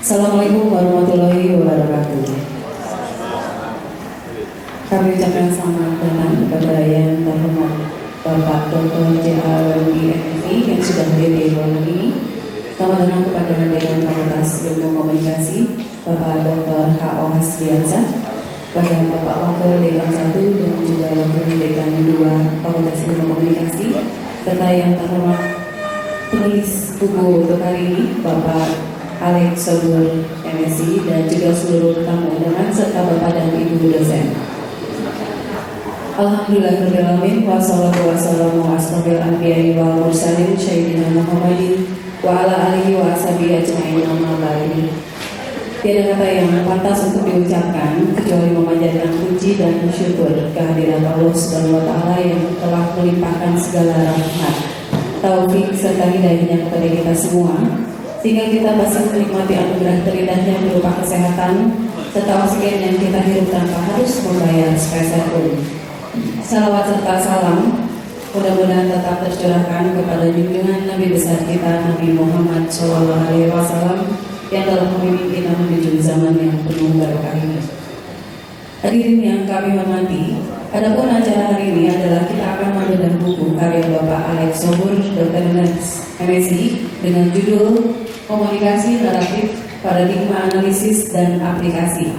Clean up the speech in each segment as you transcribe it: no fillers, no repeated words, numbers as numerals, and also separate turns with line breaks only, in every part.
Assalamualaikum warahmatullahi wabarakatuh. Kami ucapkan selamat datang kepada yang terhormat Bapak Dr. J.A.W.P. MFI yang sudah hadir di ruangan ini. Selamat datang kepada Dekan Fakultas Ilmu Komunikasi Bapak Dr. H.O. Hasbiansyah, kepada Bapak Wakil Dekan 1 dan juga Wakil Dekan 2 Fakultas Ilmu Komunikasi, serta yang terhormat penulis buku untuk hari ini Bapak Alex Sobur MSI dan juga seluruh tamu undangan serta Bapak dan Ibu dosen. Alhamdulillahirrahmanirrahim. Wassalatu wassalamu ala asrofil anbiya'i wal mursalin sayyidina Muhammadin wa ala alihi wa ashabihi ajma'in amma ba'du. Tiada kata yang pantas untuk diucapkan kecuali memanjatkan puji dan syukur kehadiran Allah Subhanahu wa taala yang telah melimpahkan segala rahmat, taufik serta hidayahnya kepada kita semua, sehingga kita masih menikmati anugerah terindahnya berupa kesehatan serta oksigen yang kita hirup tanpa harus membayar sepeser pun. Salawat serta salam mudah-mudahan tetap tercurahkan kepada junjungan Nabi besar kita Nabi Muhammad SAW yang telah memimpin kita menuju zaman yang penuh barokah ini. Hadirin yang kami hormati, adapun acara hari ini adalah kita akan membedah buku karya Bapak Alex Sobur Dr. MSI dengan judul Komunikasi Naratif, Paradigma Analisis dan Aplikasi.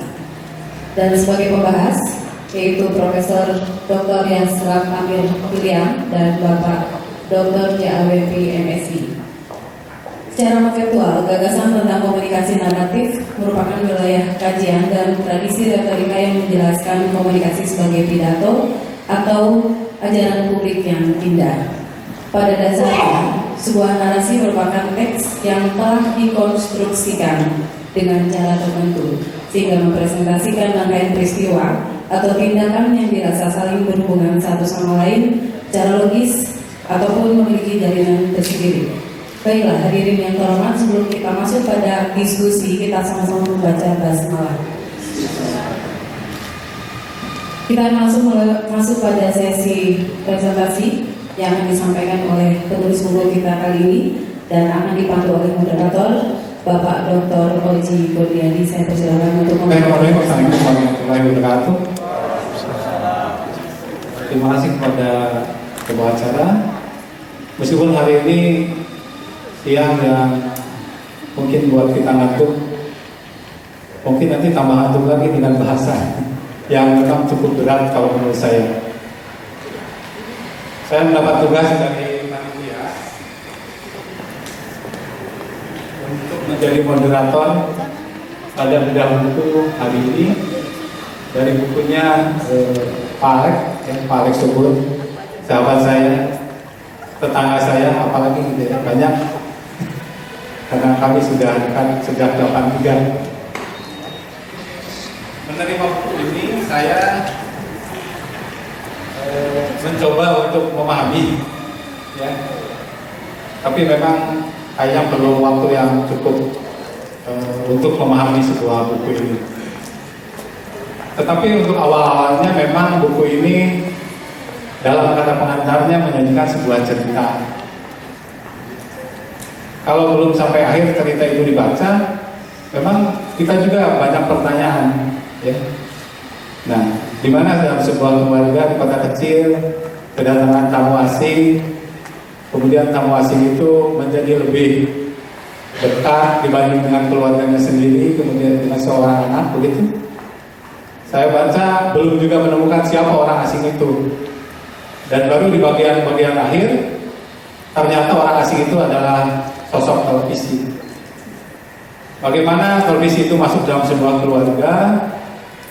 Dan sebagai pembahas yaitu Profesor Dr. Yasraf Amir Piliang dan Bapak Dr. J.A.W.P. MSI. Secara konseptual, gagasan tentang komunikasi naratif merupakan wilayah kajian dan tradisi retorika yang menjelaskan komunikasi sebagai pidato atau ajaran publik yang indah. Pada dasarnya, sebuah narasi merupakan teks yang telah dikonstruksikan dengan cara tertentu sehingga mempresentasikan rangkaian peristiwa atau tindakan yang dirasa saling berhubungan satu sama lain secara logis ataupun memiliki jalinan tersendiri. Baiklah hadirin yang terhormat, sebelum kita masuk pada diskusi, kita sama-sama membaca basmalah. Kita masuk pada sesi presentasi yang akan disampaikan oleh penulis buku kita kali ini dan akan dipandu oleh moderator Bapak Dr. Oji Kurniadi. Saya persilakan untuk
Assalamualaikum warahmatullahi wabarakatuh. Terima kasih kepada pembawa. Meskipun hari ini siang yang mungkin buat kita ngantuk, mungkin nanti tambah ngantuk lagi dengan bahasa yang memang cukup berat kalau menurut saya. Saya mendapat tugas dari panitia untuk menjadi moderator pada bedah buku hari ini dari bukunya Pak Alex Sobur, sahabat saya, tetangga saya, apalagi gitu ya, banyak karena kami sudah dekat sejak 83. Menerima buku ini saya mencoba untuk memahami, ya. Tapi memang kayaknya perlu waktu yang cukup untuk memahami sebuah buku ini. Tetapi untuk awal-awalnya memang buku ini dalam kata pengantarnya menyajikan sebuah cerita. Kalau belum sampai akhir cerita itu dibaca, memang kita juga banyak pertanyaan, ya. Nah, di mana dalam sebuah keluarga di kota kecil kedatangan tamu asing, kemudian tamu asing itu menjadi lebih dekat dibanding dengan keluarganya sendiri, kemudian dengan seorang anak, begitu. Saya baca belum juga menemukan siapa orang asing itu, dan baru di bagian-bagian akhir ternyata orang asing itu adalah sosok televisi. Bagaimana televisi itu masuk dalam sebuah keluarga,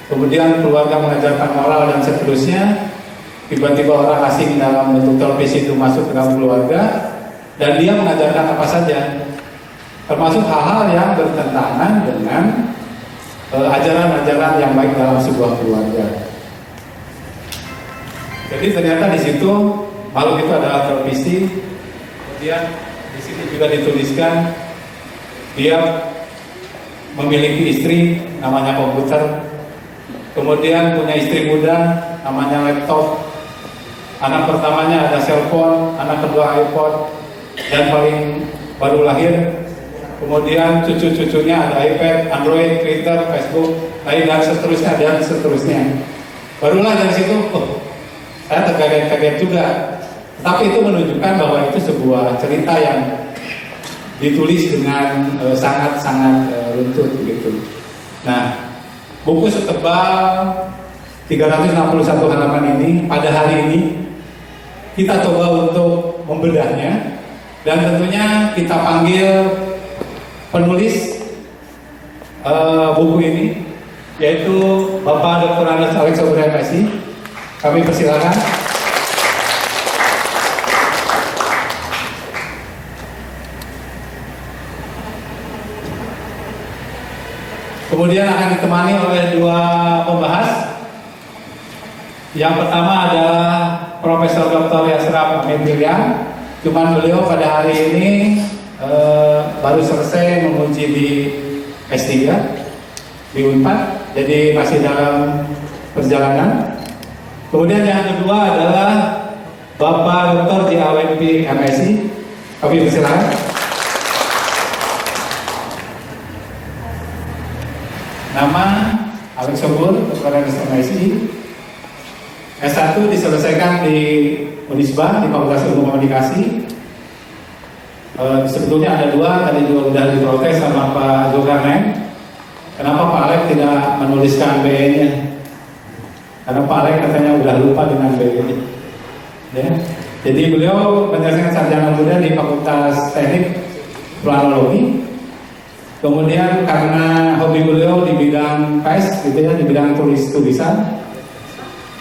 kemudian keluarga mengajarkan moral dan seterusnya. Tiba-tiba orang asing dalam bentuk televisi itu masuk ke dalam keluarga dan dia mengajarkan apa saja, termasuk hal-hal yang bertentangan dengan ajaran-ajaran yang baik dalam sebuah keluarga. Jadi ternyata di situ makhluk itu adalah televisi. Kemudian di sini juga dituliskan dia memiliki istri namanya komputer. Kemudian punya istri muda namanya laptop. Anak pertamanya ada cellphone, anak kedua iPod, dan paling baru lahir kemudian cucu-cucunya ada iPad, Android, Twitter, Facebook, dan seterusnya. Barulah dari situ, saya terkaget-kaget juga. Tapi itu menunjukkan bahwa itu sebuah cerita yang ditulis dengan sangat-sangat runtut begitu. Nah, buku setebal 361 halaman ini pada hari ini kita coba untuk membedahnya, dan tentunya kita panggil penulis buku ini, yaitu Bapak Dr. Andes Alex Sobra MSI. Kami persilakan. Kemudian akan ditemani oleh dua pembahas. Yang pertama adalah Profesor Dr. Yasraf Amin Pilihan. Cuman beliau pada hari ini baru selesai menguji di S3 di Unpad, jadi masih dalam perjalanan. Kemudian yang kedua adalah Bapak Dr. JAWP MSI. Kami persilakan. Nama Alex Sobur, Dr. MSI. S1 diselesaikan di Unisba, di Fakultas Ilmu Komunikasi. Sebetulnya ada dua, tadi juga sudah diprotes sama Pak Zulkarnain. Kenapa Pak Alex tidak menuliskan BE-nya? Karena Pak Alex katanya udah lupa dengan BE-nya. Ya. Jadi beliau menyelesaikan sarjana muda di Fakultas Teknik Planologi. Kemudian karena hobi beliau di bidang PES, gitu ya, di bidang tulisan,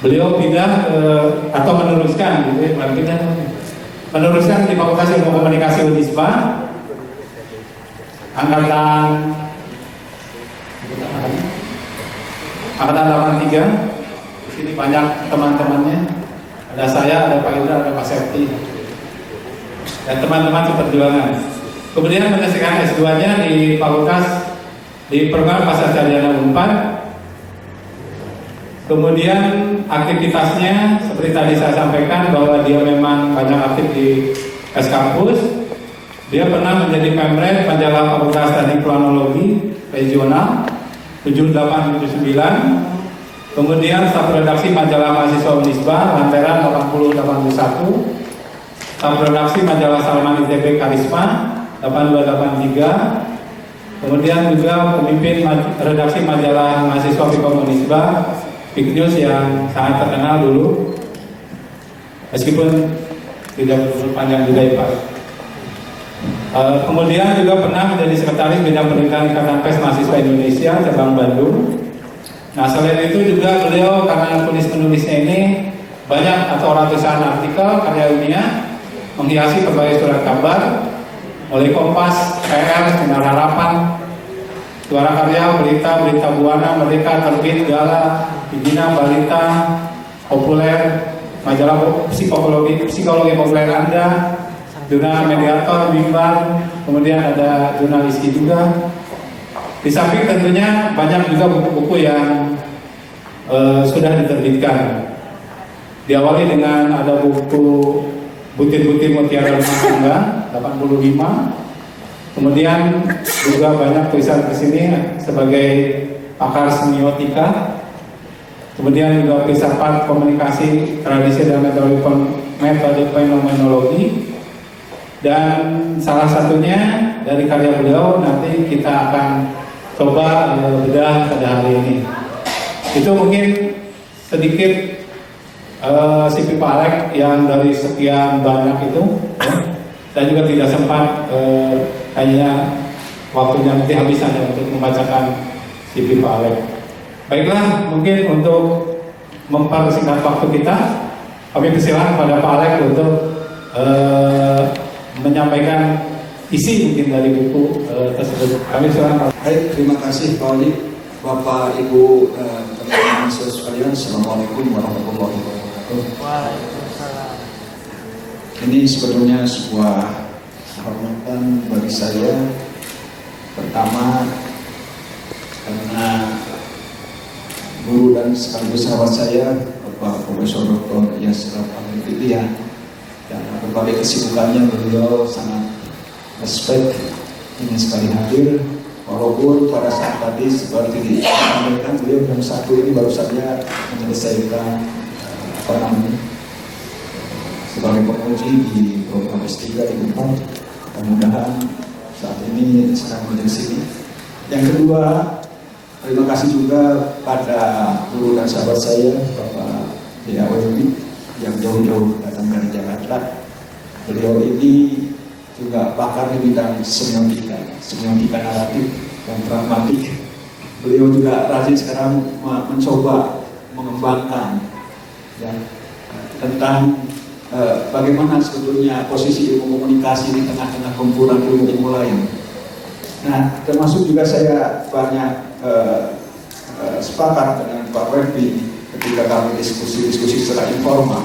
beliau pindah atau meneruskan, gitu ya, meneruskan di Fakultas Ilmu Komunikasi Unisba, angkatan 83. Di sini banyak teman-temannya. Ada saya, ada Pak Indra, ada Pak Septi, dan teman-teman seperjuangan. Kemudian menyelesaikan S2-nya di Fakultas di Program Pasar Sarjana Unpad. Kemudian aktivitasnya seperti tadi saya sampaikan bahwa dia memang banyak aktif di S-Kampus. Dia pernah menjadi pemret majalah Fakultas Teknik Planologi Regional 7879. Kemudian staf redaksi majalah Mahasiswa Unisba Lanteran 8081. Staf redaksi majalah Salman ITB Karisma 8283. Kemudian juga pemimpin redaksi majalah Mahasiswa Fikom Unisba Big News yang sangat terkenal dulu, meskipun tidak panjang juga ya Pak. Kemudian juga pernah menjadi sekretaris bidang pendidikan Ikatan Pers Mahasiswa Indonesia cabang Bandung. Nah, selain itu juga beliau karena penulisnya ini banyak atau ratusan artikel karya ilmiah menghiasi berbagai surat kabar, mulai Kompas, PR, Sinar Harapan, Suara Karya, Berita Buana, Merdeka, Terbit, Gala, Bidina, Balita, Populer, majalah psikologi populer Anda, jurnal Mediator, Mimbar, kemudian ada jurnalisti juga. Di samping tentunya banyak juga buku-buku yang sudah diterbitkan. Diawali dengan ada buku Butir-butir Mutiara Rumah Tangga 85. Kemudian juga banyak tulisan ke sini sebagai pakar semiotika. Kemudian juga filsafat komunikasi, tradisi dan metode fenomenologi. Dan salah satunya dari karya beliau nanti kita akan coba bedah pada hari ini. Itu mungkin sedikit CV Pak Alex yang dari sekian banyak itu, ya. Saya juga tidak sempat hanya waktunya nanti habis hanya untuk membacakan CV Pak Alex. Baiklah, mungkin untuk mempersingkat waktu kita, kami persilakan kepada Pak Alex untuk menyampaikan isi mungkin dari buku tersebut. Kami silakan.
Baik, terima kasih Pak Oli, Bapak Ibu teman-teman sekalian. Assalamualaikum warahmatullahi wabarakatuh.
Waalaikumsalam.
Ini sebetulnya sebuah kehormatan bagi saya. Pertama, karena guru dan sekaligus sahabat saya, Bapak Profesor Dr. Yasraf Amin Pilihan, dan berbagai kesibukannya beliau sangat respect ingin sekali hadir, walaupun pada saat tadi seperti disampaikan beliau jam 1 ini baru saja menyelesaikan sebagai penguji di program S3 di Unpad. Mudah-mudahan saat ini sedang menuju sini. Yang kedua, terima kasih juga pada guru dan sahabat saya, Bapak D.A.W. yang jauh-jauh datang dari Jakarta. Beliau ini juga pakar di bidang semiotika naratif dan pragmatik. Beliau juga rajin sekarang mencoba mengembangkan ya, tentang bagaimana sebetulnya posisi ilmu komunikasi di tengah-tengah gempuran ilmu-ilmu lain. Nah, termasuk juga saya banyak sepakat dengan Pak Refli ketika kami diskusi secara informal.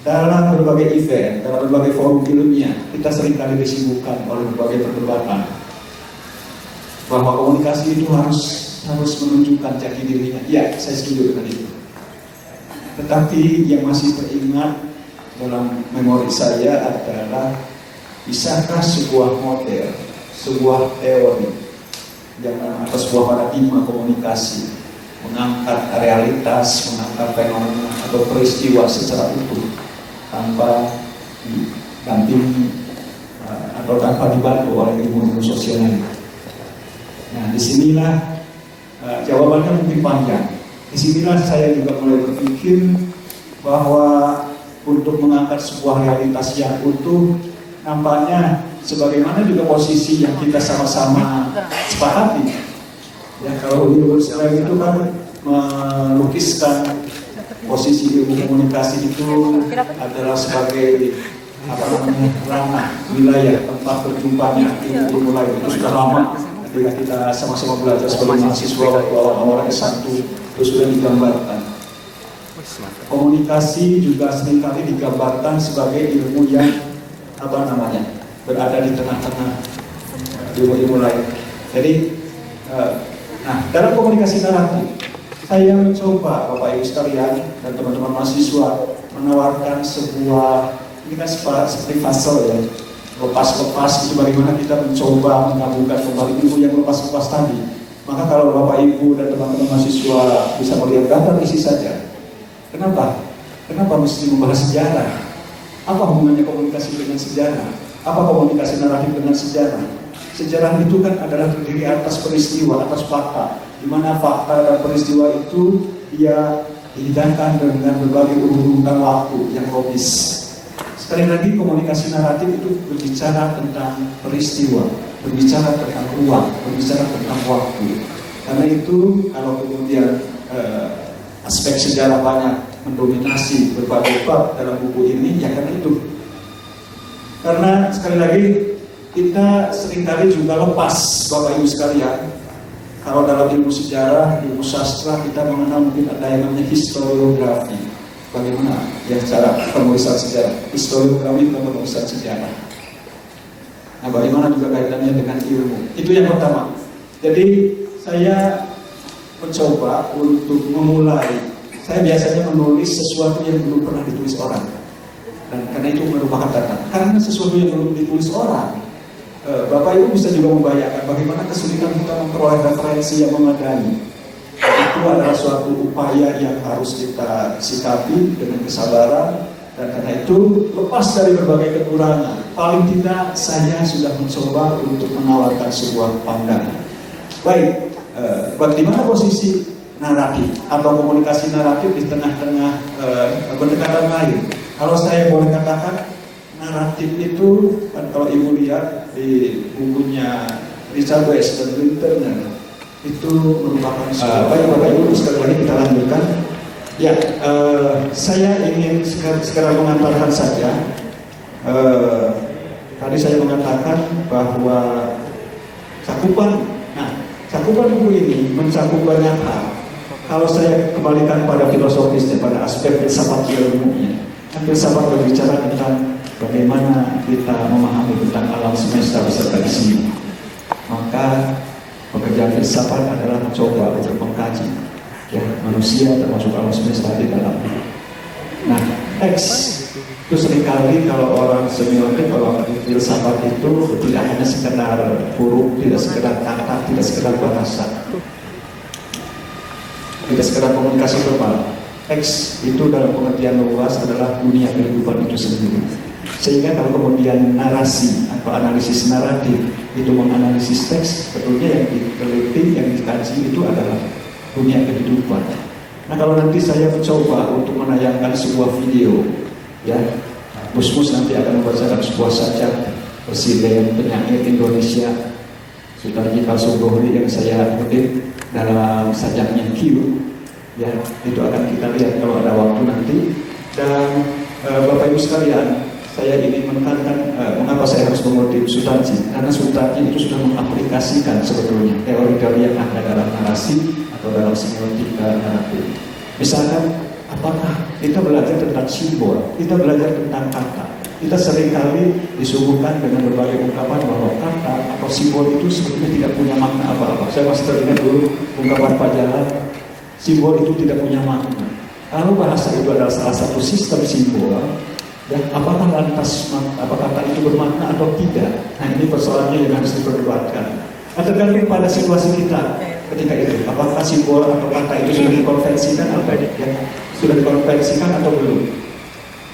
Dalam berbagai event, dalam berbagai forum ilmiah, kita seringkali disibukkan oleh berbagai perdebatan bahwa komunikasi itu harus menunjukkan jati dirinya. Ya, saya setuju dengan itu. Tetapi yang masih teringat dalam memori saya adalah bisakah sebuah model, sebuah teori atau sebuah paradigma komunikasi mengangkat realitas, mengangkat fenomena atau peristiwa secara utuh tanpa didampingi atau tanpa dibantu oleh ilmu sosial. Nah, disinilah jawabannya mungkin panjang. Disinilah saya juga mulai berpikir bahwa untuk mengangkat sebuah realitas yang utuh, nampaknya sebagaimana juga posisi yang kita sama-sama sepakati. Ya, kalau ilmu sosial itu kan melukiskan posisi ilmu komunikasi itu adalah sebagai ranah wilayah tempat berjumpanya ilmu lain. Itu sudah lama ketika kita sama-sama belajar sebagai mahasiswa waktu awal-awal S1 itu sudah digambarkan. Komunikasi juga seringkali digambarkan sebagai ilmu yang berada di tengah-tengah ilmu-ilmu lain. Jadi, dalam komunikasi naratif, saya mencoba Bapak Ibu sekalian dan teman-teman mahasiswa menawarkan sebuah, ini kan seperti puzzle ya, lepas-lepas itu bagaimana kita mencoba menggabungkan kembali ilmu yang lepas-lepas tadi. Maka kalau Bapak Ibu dan teman-teman mahasiswa bisa melihat daftar isi saja. Kenapa? Kenapa mesti membahas sejarah? Apa hubungannya komunikasi dengan sejarah? Apa komunikasi naratif dengan sejarah? Sejarah itu kan adalah terdiri atas peristiwa, atas fakta, di mana fakta dan peristiwa itu dia dihidangkan dengan berbagai urutan waktu yang logis. Sekali lagi, komunikasi naratif itu berbicara tentang peristiwa, berbicara tentang ruang, berbicara tentang waktu. Karena itu, kalau kemudian aspek sejarah banyak mendominasi berbagai bab dalam buku ini, ya karena itu. Karena sekali lagi, kita seringkali juga lepas, Bapak Ibu sekalian. Kalau dalam ilmu sejarah, ilmu sastra, kita mengenal mungkin ada yang namanya historiografi. Bagaimana ya cara penulisan sejarah? Historiografi dan penulisan sejarah. Nah, bagaimana juga kaitannya dengan ilmu? Itu yang pertama. Jadi saya mencoba untuk memulai. Saya biasanya menulis sesuatu yang belum pernah ditulis orang. Dan karena itu merupakan data. Karena sesuatu yang belum ditulis orang, Bapak Ibu bisa juga membayangkan bagaimana kesulitan kita memperoleh referensi yang memadai. Itu adalah suatu upaya yang harus kita sikapi dengan kesabaran, dan karena itu lepas dari berbagai kekurangan, paling tidak saya sudah mencoba untuk menawarkan sebuah pandangan. Baik, bagaimana posisi naratif atau komunikasi naratif di tengah-tengah pendekatan lain? Kalau saya boleh katakan, naratif itu kan kalau Ibu lihat di bukunya Richard Weiss dan Will Turner itu merupakan baik Bapak Ibu, sekali lagi kita lanjutkan. Ya, saya ingin sekarang mengantarkan saja. Tadi saya mengatakan bahwa cakupan buku ini mencakup banyak hal. Kalau saya kembalikan pada filosofisnya, pada aspek filsafat ilmunya, filsafat berbicara tentang bagaimana kita memahami tentang alam semesta beserta isinya. Maka pekerjaan filsafat adalah mencoba untuk mengkaji ya, manusia termasuk alam semesta di dalamnya. Nah, teks Itu seringkali kalau orang semiotik, orang filsafat itu tidak hanya sekedar huruf, tidak sekedar kata, tidak sekedar bahasa, tidak sekedar komunikasi verbal. Teks itu dalam pengertian luas adalah dunia kehidupan itu sendiri. Sehingga kalau kemudian narasi atau analisis naratif itu menganalisis teks, sebetulnya yang diteliti, yang dikaji itu adalah dunia kehidupan. Nah, kalau nanti saya mencoba untuk menayangkan sebuah video, ya, Mus nanti akan membacakan sebuah sajak Presiden penyair Indonesia Sutarji Kalsugohri yang saya kutip dalam sajaknya Q, ya, itu akan kita lihat kalau ada waktu nanti. Dan Bapak Ibu sekalian, saya ingin menekankan mengapa saya harus mengutip Sutarji, karena Sutarji itu sudah mengaplikasikan sebetulnya teori-teori yang ada dalam narasi atau dalam semiotika naratif. Misalkan, apakah kita belajar tentang simbol, kita belajar tentang kata. Kita seringkali disuguhkan dengan berbagai ungkapan bahwa kata atau simbol itu sebetulnya tidak punya makna apa-apa. Saya masih teringat dulu ungkapan Pak Jalan, simbol itu tidak punya makna. Kalau bahasa itu adalah salah satu sistem simbol, ya, apakah lantas kata itu bermakna atau tidak? Nah, ini persoalannya yang harus diperdebatkan. Nah, tergantung pada situasi kita ketika itu. Apakah simbol atau kata itu sudah dikonvensikan atau ya, sudah dikonvensikan atau belum?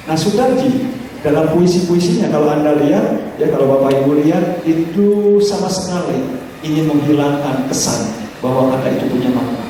Nah, Sutarji dalam puisi-puisinya, kalau Anda lihat, ya, kalau Bapak Ibu lihat, itu sama sekali ingin menghilangkan kesan bahwa kata itu punya makna.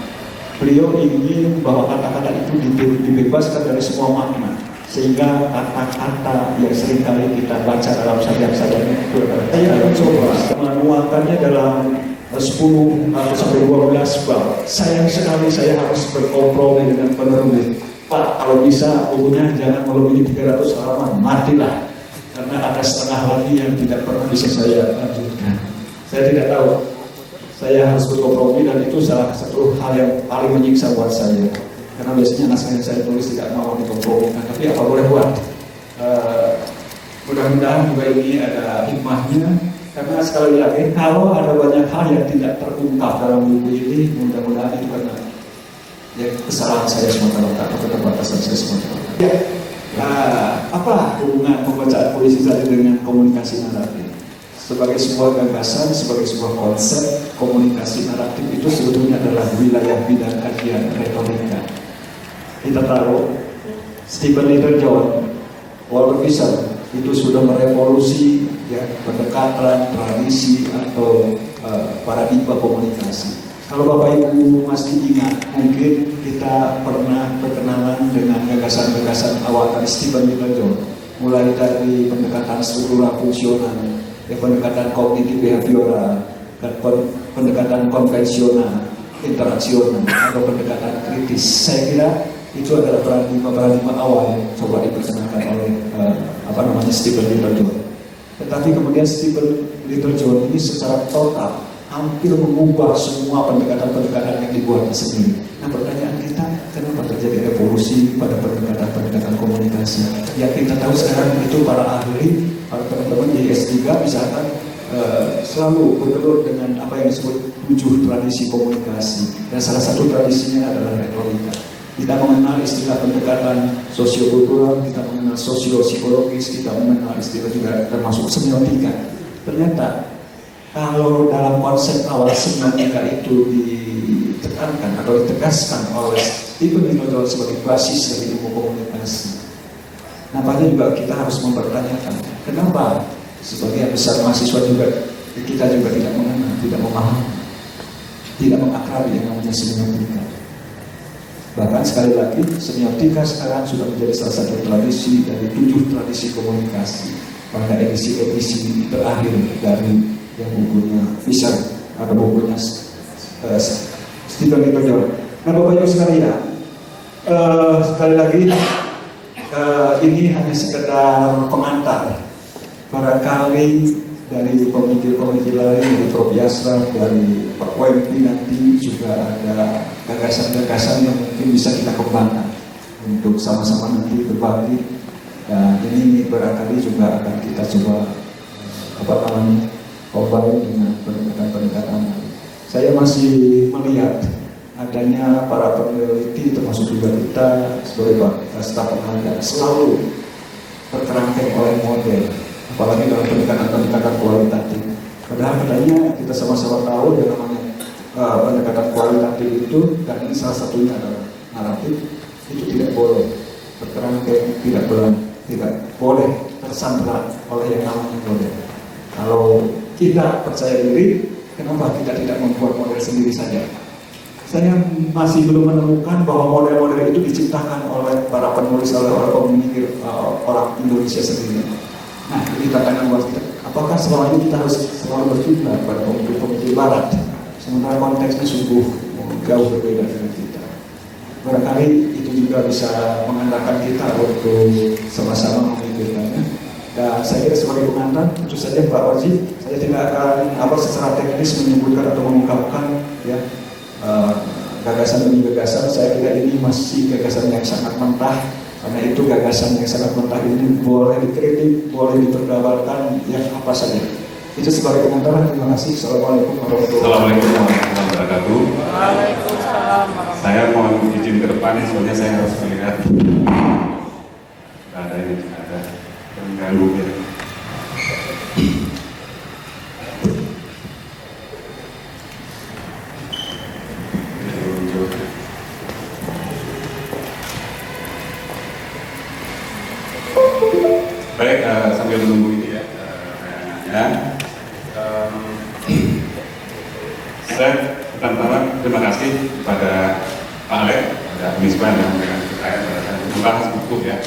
Beliau ingin bahwa kata-kata itu dibebaskan dari semua makna, sehingga kata-kata yang seringkali kita baca dalam sajak-sajak itu, saya akan coba menuangkannya dalam 10 sampai 12 bab. Sayang sekali saya harus berkompromi dengan penulis. Pak, kalau bisa bukunya jangan melebihi 300 halaman, matilah. Karena ada setengah lagi yang tidak pernah bisa saya lanjutkan. Saya tidak tahu. Saya harus berkompromi, dan itu salah satu hal yang paling menyiksa buat saya. Karena biasanya naskah yang saya tulis tidak mau dikompromikan. Tapi apa boleh buat? Mudah-mudahan juga ini ada hikmahnya. Karena sekali lagi, kalau ada banyak hal yang tidak terungkap dalam buku ini, mudah-mudahan itu karena ya, kesalahan saya semata-mata atau keterbatasan saya semata-mata. Ya, apa hubungan pembacaan puisi tadi dengan komunikasi naratif? Sebagai sebuah gagasan, sebagai sebuah konsep, komunikasi naratif itu sebetulnya adalah wilayah bidang kajian retorika. Kita tahu Stephen Littlejohn, Walter Fisher itu sudah merevolusi, ya, pendekatan, tradisi atau paradigma komunikasi. Kalau Bapak Ibu masih ingat, mungkin kita pernah berkenalan dengan gagasan-gagasan awal dari Stephen Littlejohn, mulai dari pendekatan struktural fungsional, ya, pendekatan kognitif behavioral, dan pendekatan konvensional, interaksional, atau pendekatan kritis. Saya kira itu adalah paradigma awal yang coba diperkenalkan oleh Stephen Littlejohn. Tetapi kemudian Stephen Littlejohn ini secara total hampir mengubah semua pendekatan-pendekatan yang dibuatnya sendiri. Nah, pertanyaan kita, kenapa terjadi revolusi pada pendekatan-pendekatan komunikasi? Yang kita tahu sekarang itu para ahli, para teman-teman di S3 misalkan selalu bergelut dengan apa yang disebut 7 tradisi komunikasi, dan salah satu tradisinya adalah retorika. Kita mengenal istilah pendekatan sosiokultural, kita mengenal sosiopsikologis, kita mengenal istilah juga termasuk semiotika. Ternyata kalau dalam konsep awal semiotika itu ditekankan atau ditegaskan oleh Stephen Littlejohn sebagai basis dari ilmu komunikasi, nampaknya juga kita harus mempertanyakan kenapa sebagian besar mahasiswa juga kita juga tidak mengenal, tidak memahami, tidak mengakrabi yang namanya semiotika. Bahkan sekali lagi, semiotika sekarang sudah menjadi salah satu tradisi dari 7 tradisi komunikasi pada edisi-edisi terakhir dari yang bukunya Fisher atau bukunya Stephen Littlejohn. Nah, Bapak Ibu sekalian, sekali lagi ini hanya sekedar pengantar. Barangkali dari pemikir-pemikir lain, dari Prof. Yasra, dari Pak Wempi nanti juga ada gagasan-gagasan yang mungkin bisa kita kembangkan untuk sama-sama nanti berbagi. Dan ini barangkali juga akan kita coba combine dengan pendekatan-pendekatan. Saya masih melihat adanya para peneliti termasuk juga kita sebagai staf pengajar selalu terkerangkeng oleh model, apalagi dalam pendekatan kualitatif. Padahal katanya kita sama-sama tahu yang namanya pendekatan kualitatif itu, dan ini salah satunya adalah naratif, itu tidak boleh terkerangkeng, tidak boleh tersandra oleh yang namanya model. Kalau kita percaya diri, kenapa kita tidak membuat model sendiri saja? Saya masih belum menemukan bahwa model-model itu diciptakan oleh para penulis, oleh para pemikir orang Indonesia sendiri. Nah, ini tantangan buat kita. Apakah selama ini kita harus selalu berjumpa pada pemikir Barat, sementara konteksnya sungguh jauh berbeda dengan kita. Barangkali itu juga bisa mengantarkan kita untuk sama-sama memikirkannya. Dan saya kira sebagai pengantar, tentu saja Pak Wajib, saya tidak akan secara teknis menyebutkan atau mengungkapkan ya gagasan demi gagasan. Saya kira ini masih gagasan yang sangat mentah. Karena itu gagasan yang sangat mentah ini boleh dikritik, boleh diperdebatkan, yang apa saja. Itu sebagai pengantar. Terima kasih. Assalamualaikum warahmatullahi
wabarakatuh. Waalaikumsalam. Saya mohon izin ke depan, soalnya saya harus melihat ada ini, ada pengganggu ya. Baik, sambil menunggu ini ya, saya pertama terima kasih kepada Pak Alek, pada Misbah yang memberikan saya membahas buku ya,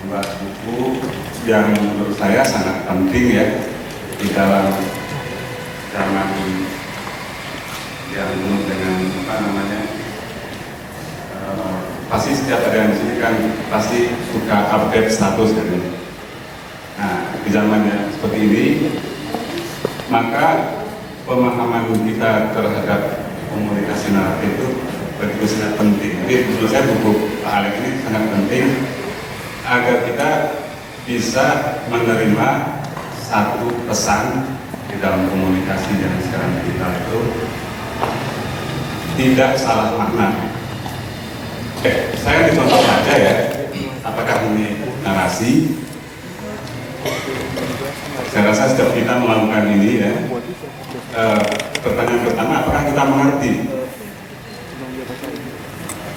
membahas buku yang menurut saya sangat penting ya di dalam zaman yang penuh dengan apa namanya. Pasti setiap ada yang di sini kan pasti suka update status kan. Nah, di zaman yang seperti ini, maka pemahaman kita terhadap komunikasi naratif itu begitu sangat penting. Jadi menurut saya buku Pak Alek ini sangat penting agar kita bisa menerima satu pesan di dalam komunikasi yang sekarang kita itu tidak salah makna. Saya dicontoh saja ya, apakah ini narasi? Saya rasa setiap kita melakukan ini ya, pertanyaan pertama, apakah kita mengerti?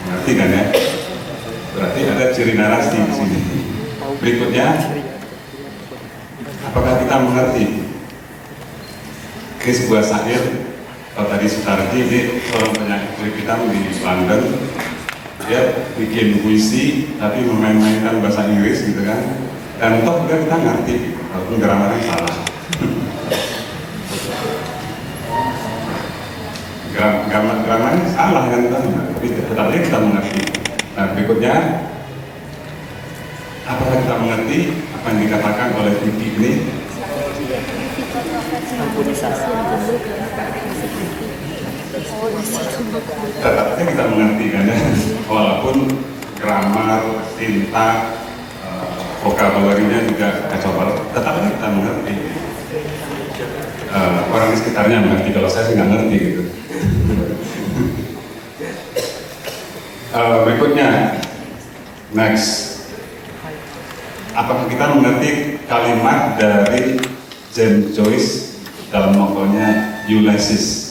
Mengerti kan ya? Berarti ada ciri narasi di sini. Berikutnya, apakah kita mengerti? Ini sebuah syair, kalau tadi Sutarji, ini seorang penyanyi kita di London. Dia bikin puisi tapi memain-mainkan bahasa Inggris gitu kan, dan toh juga kita ngerti walaupun gramarnya salah. Gramarnya salah kan, tapi tetapnya kita mengerti. Nah, berikutnya, apakah kita mengerti apa yang dikatakan oleh Vicky ini? Tetapnya kita mengerti kan ya, walaupun grammar, sintak, vokabularinya juga kacau balau, tetapnya kita mengerti. Orang di sekitarnya mengerti, kalau saya sih nggak ngerti gitu. Berikutnya, next, apakah kita mengerti kalimat dari James Joyce dalam novelnya Ulysses?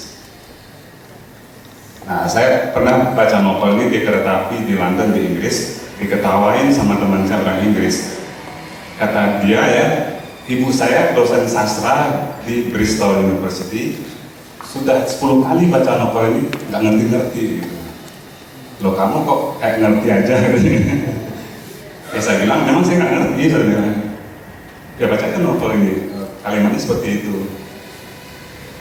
Nah, saya pernah baca novel ini di kereta api di London di Inggris, diketawain sama teman saya orang Inggris. Kata dia ya, ibu saya dosen sastra di Bristol University, sudah 10 kali baca novel ini, nggak ngerti-ngerti gitu. Loh, kamu kok kayak ngerti aja gitu. Ya saya bilang, memang saya nggak ngerti, saya bilang. Ya bacakan novel ini, kalimatnya seperti itu.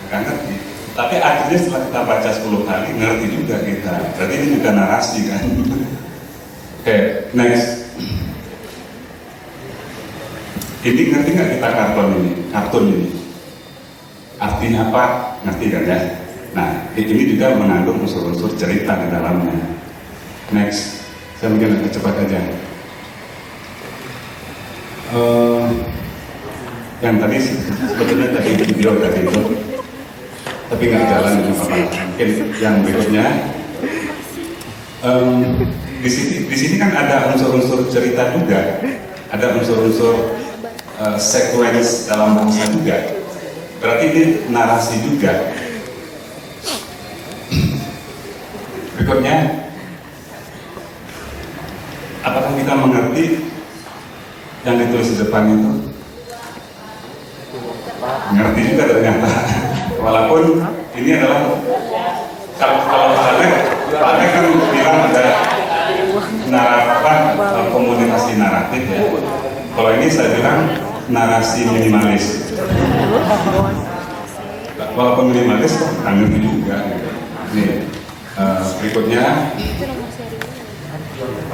Nggak ngerti. Tapi akhirnya setelah kita baca 10 kali, ngerti juga kita. Berarti ini juga narasi kan. Oke, next. Ini ngerti nggak kita kartun ini? Artinya apa? Ngerti kan ya? Nah, ini juga mengandung unsur-unsur cerita di dalamnya. Next, saya mungkin agak cepat aja. Yang tadi sebetulnya tadi video tadi itu, tapi nggak jalan dengan apa. Mungkin yang berikutnya, di sini kan ada unsur-unsur cerita juga. ada unsur-unsur sequence dalam bahasa juga. Berarti ini narasi juga. Berikutnya, apakah kita mengerti yang ditulis di depan itu? Mengerti juga ternyata. Walaupun ini adalah kalau Pak Alek kan bilang ada komunikasi naratif ya. Kalau ini saya bilang narasi minimalis. Walaupun minimalis kok ngerti juga. Nih, berikutnya,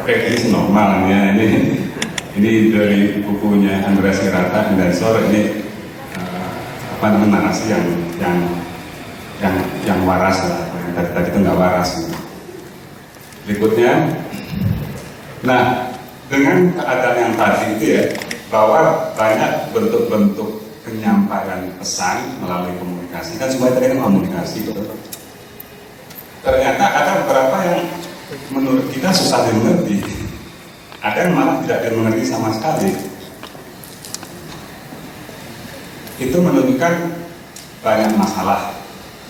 oke ini normal ya, ini dari bukunya Andreas Hirata Indensor, ini narasi yang waras lah, yang tadi itu nggak waras. Berikutnya, nah dengan keadaan yang tadi itu ya, bahwa banyak bentuk-bentuk penyampaian pesan melalui komunikasi, kan semuanya tadi kan komunikasi, betul. Ternyata ada beberapa yang menurut kita susah dimengerti, ada yang malah tidak dimengerti sama sekali. Itu menunjukkan banyak masalah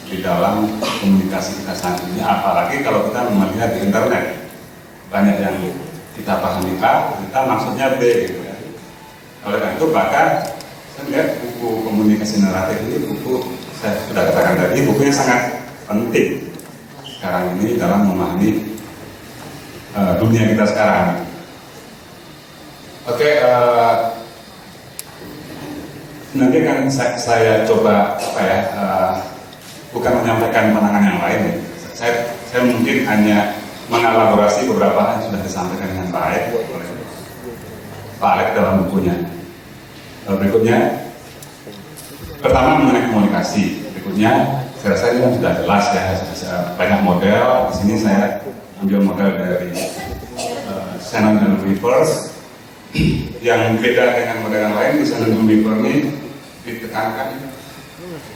di dalam komunikasi kita saat ini, apalagi kalau kita melihat di internet. Banyak yang kita pahami A, kita maksudnya B gitu ya. Oleh karena itu bahkan saya lihat buku komunikasi naratif ini, buku saya sudah katakan tadi, bukunya sangat penting sekarang ini dalam memahami dunia kita sekarang. Oke, nanti akan saya coba bukan menyampaikan pandangan yang lain ya. Saya mungkin hanya mengelaborasi beberapa hal yang sudah disampaikan dengan baik oleh Pak Alek dalam bukunya. Berikutnya, pertama mengenai komunikasi. Berikutnya, saya rasa ini kan sudah jelas ya, banyak model. Di sini saya ambil model dari Shannon dan Weavers. Yang beda dengan model yang lain, di Shannon dan Weavers ini ditekankan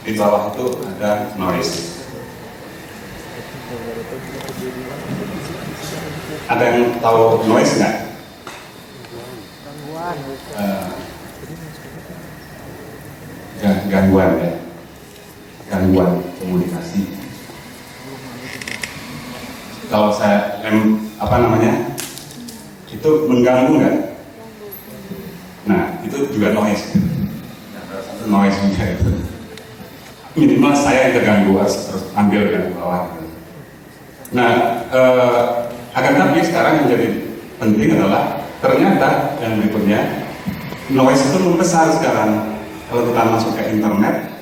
di bawah itu ada noise. Ada yang tahu noise nggak? Gangguan ya, gangguan komunikasi. Kalau saya itu mengganggu nggak? Nah, itu juga noise. Noise juga itu. Minimal saya yang terganggu, harus terus ambil dari bawah. Nah, akan tapi sekarang yang jadi penting adalah ternyata yang berikutnya noise itu membesar sekarang. Kalau kita masuk ke internet,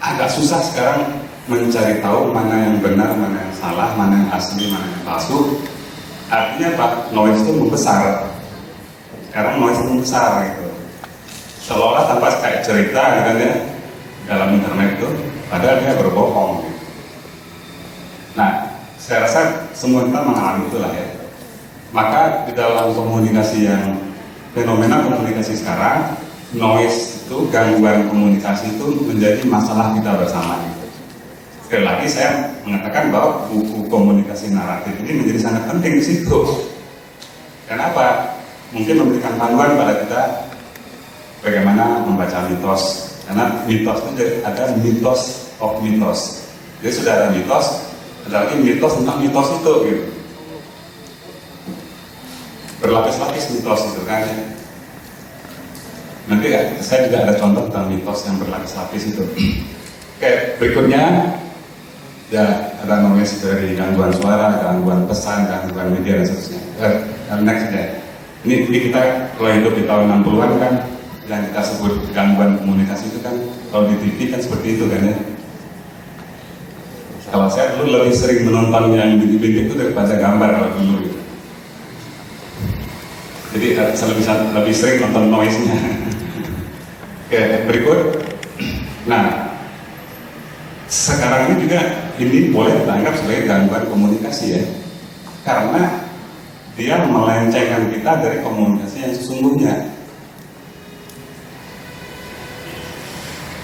agak susah sekarang mencari tahu mana yang benar, mana yang salah, mana yang asli, mana yang palsu. Artinya Pak, noise itu membesar. Sekarang noise itu membesar gitu. Seolah-olah tanpa kayak cerita gitu kan ya, dalam internet itu, padahal dia berbohong gitu. Nah, saya rasa semua kita mengalami itulah ya. Maka di dalam komunikasi yang fenomena komunikasi sekarang, noise itu, gangguan komunikasi itu menjadi masalah kita bersama. Sekali lagi saya mengatakan bahwa buku komunikasi naratif ini menjadi sangat penting di situ. Kenapa? Mungkin memberikan panduan pada kita bagaimana membaca mitos. Karena mitos itu jadi ada mitos of mitos. Jadi sudah ada mitos, ada lagi mitos tentang mitos itu gitu. Berlapis-lapis mitos itu kan ya. Nanti ya, saya juga ada contoh tentang mitos yang berlapis-lapis itu. Oke, berikutnya ya ada noise dari gangguan suara, gangguan pesan, gangguan media dan seterusnya. Next ya. Ini kita kalau hidup di tahun 60-an kan yang kita sebut gangguan komunikasi itu kan kalau di TV kan seperti itu kan ya. Kalau saya dulu lebih sering menonton yang bintik-bintik itu daripada gambar kalau dulu gitu. Jadi saya lebih sering nonton noise-nya. Oke, berikut. Nah, sekarang ini juga ini boleh dianggap sebagai gangguan komunikasi ya, karena dia melencengkan kita dari komunikasi yang sesungguhnya.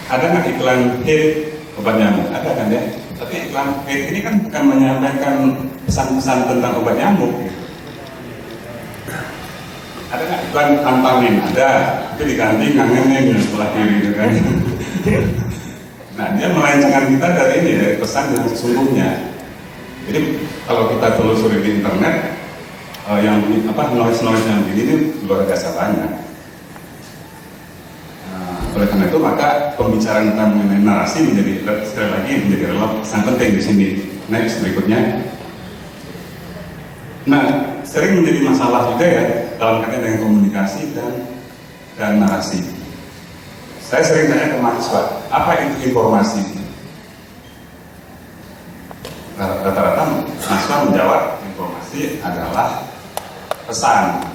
Ada nggak iklan hit obat nyamuk? Ada kan ya? Tapi iklan hit ini kan bukan menyampaikan pesan-pesan tentang obat nyamuk. Gitu. Ada nggak iklan antangin? Ada, tapi diganti ngangenin yang sebelah kiri gitu kan. Nah, dia melencengkan kita dari ini, dari pesan yang sesungguhnya. Jadi kalau kita telusuri di internet, yang noise yang ini luar biasa banyak. Oleh karena itu maka pembicaraan tentang mengenai narasi menjadi sekali lagi menjadi sangat penting di sini. Next berikutnya. Nah, sering menjadi masalah juga ya dalam kaitan dengan komunikasi dan narasi. Saya sering tanya ke mahasiswa, apa itu informasi? Rata-rata mahasiswa menjawab informasi adalah pesan.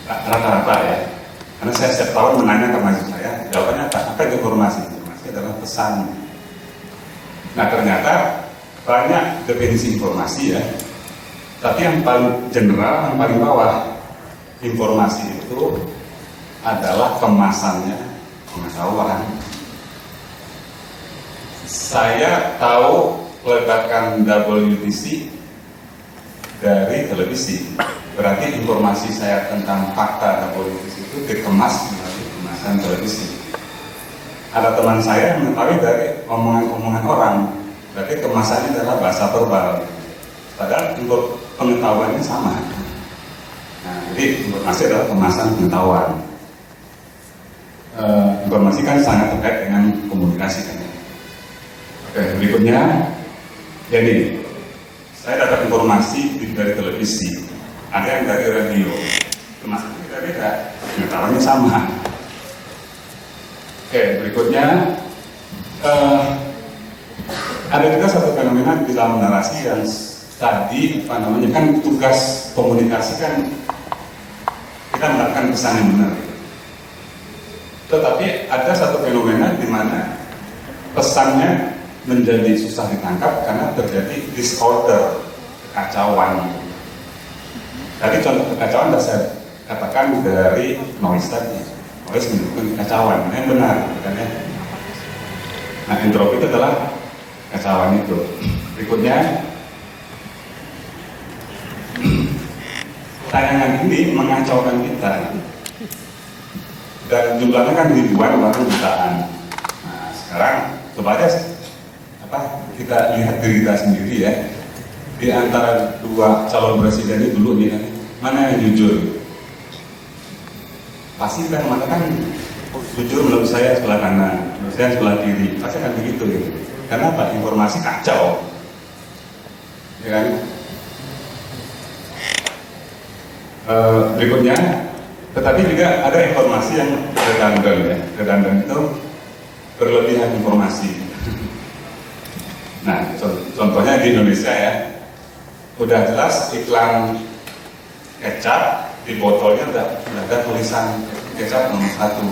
Rata-rata ya. Karena saya setiap tahun menanya ke mahasiswa saya, jawabannya apa itu informasi? Informasi adalah pesan. Nah, ternyata banyak definisi informasi ya. Tapi yang paling general, yang paling bawah, informasi itu adalah kemasannya pengetahuan. Saya tahu ledakan WTC dari televisi. Berarti informasi saya tentang fakta WTC itu dikemas melalui kemasan televisi. Ada teman saya yang mengetahui dari omongan-omongan orang. Berarti kemasannya adalah bahasa verbal. Padahal untuk pengetahuannya sama. Nah, jadi informasi adalah kemasan pengetahuan. Informasi kan sangat terkait dengan komunikasi kan. Oke, berikutnya, jadi saya dapat informasi dari televisi, ada yang dari radio, kemasannya beda-beda, pengetahuannya sama. Oke, berikutnya, ada juga satu fenomena di dalam narasi yang tadi kan tugas komunikasi kan kita mendapatkan pesan yang benar. Tetapi ada satu fenomena di mana pesannya menjadi susah ditangkap karena terjadi disorder, kekacauan. Tadi contoh kekacauan sudah saya katakan dari noise tadi. Noise menunjukkan kekacauan, yang benar, bukan ya? Nah, entropi itu adalah kekacauan itu. Berikutnya, tayangan ini mengacaukan kita. Dan jumlahnya kan ribuan, bahkan jutaan. Nah, sekarang coba aja kita lihat diri kita sendiri ya. Di antara dua calon presiden ini dulu nih, mana yang jujur? Pasti kita mengatakan jujur menurut saya sebelah kanan, menurut saya sebelah kiri. Pasti akan begitu gitu. Karena apa? Informasi kacau, ya kan? Berikutnya, tetapi juga ada informasi yang redundant ya. Redundant itu berlebihan informasi. Nah, contohnya di Indonesia ya, udah jelas iklan kecap di botolnya udah ada tulisan kecap nomor 1.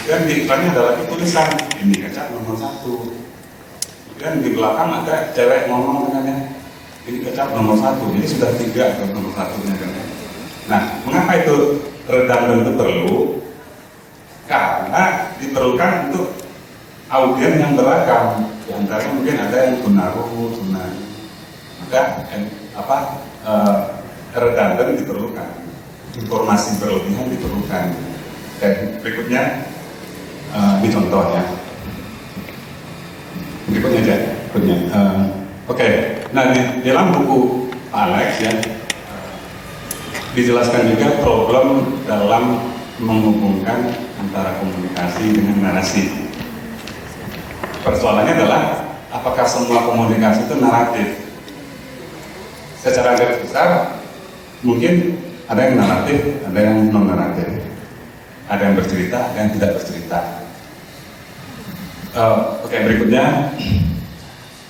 Dan di iklannya ada lagi tulisan ini kecap nomor 1. Dan di belakang ada cewek ngomong dengannya ini kecap nomor 1. Jadi sudah 3 atau nomor 1-nya kan. Nah, mengapa itu redundant itu perlu? Karena diperlukan untuk audiens yang beragam. Di antaranya mungkin ada yang tunaru, tunari. Maka redundant diperlukan, informasi berlebihan diperlukan. Dan berikutnya ini contoh ya. Berikutnya aja. Oke. Nah, di dalam buku Pak Alex ya dijelaskan juga problem dalam menghubungkan antara komunikasi dengan narasi. Persoalannya adalah apakah semua komunikasi itu naratif? Secara garis besar mungkin ada yang naratif, ada yang non naratif, ada yang bercerita, ada yang tidak bercerita. Oke, berikutnya,